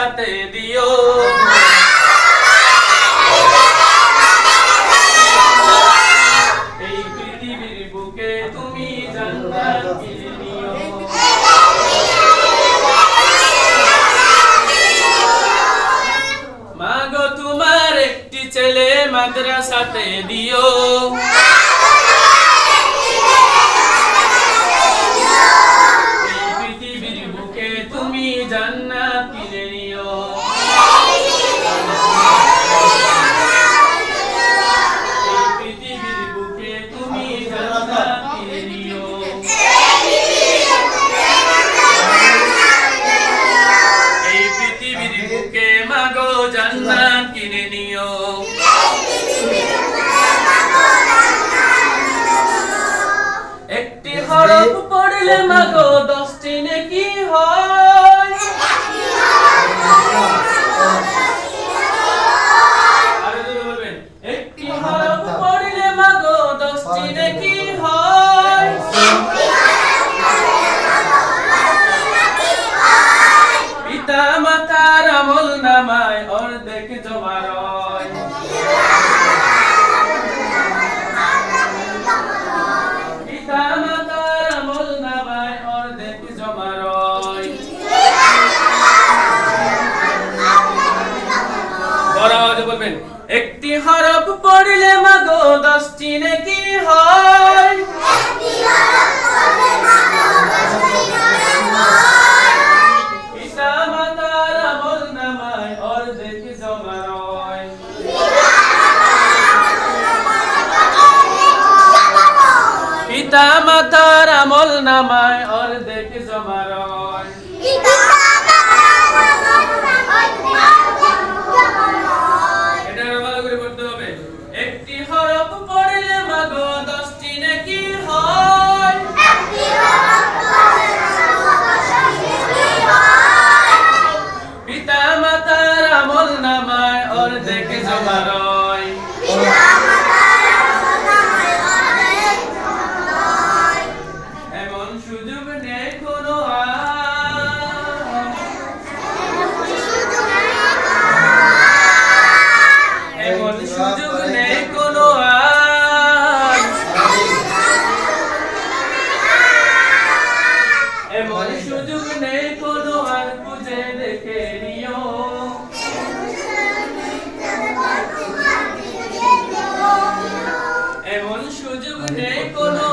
মাদ্রাসাতে দিও। এই পৃথিবীর বুকে তুমি জান্নাত কিনে নিও। মাগো তোমার একটি ছেলে মাদ্রাসাতে দিও। এই পৃথিবীর বুকে তুমি জান্নাত কিনে নিও। এই পৃথিবীর বুকে তুমি জান্নাত কিনে নিও। এই পৃথিবীর বুকে মাগো জান্নাত কিনে নিও। একটি হরফ পড়লে মাগো 10টি নেকি হয়। আরো জোরে বলবেন, একটি হরফ পড়লে মাগো 10টি নেকি হয়। পিতা মাতার আমল নামায় অর্ধেক জমা রয়। পিতা মাতার আমল নামায় অর্ধেক জমা রয়। বড় আওয়াজে বলবেন, একটি হরফ পড়লে মাগো 10টি নেকি হয়। পিতা মাতার আমল নামায় অর্ধেক জমা রয়। পিতা মাতার আমল নামায় অর্ধেক জমা রয়। এটা ভালো করে পড়তে হবে। একটি হরফ পড়লে মাগো 10টি নেকি হয়। পিতা মাতার আমল নামায় অর্ধেক জমা রয়। এমন সুযোগ নেই কোনো আর। এমন সুযোগ নেই কোনো আর। এমন সুযোগ নেই কোনো আর, খুঁজে দেখে নিও। এমন সুযোগ নেই কোনো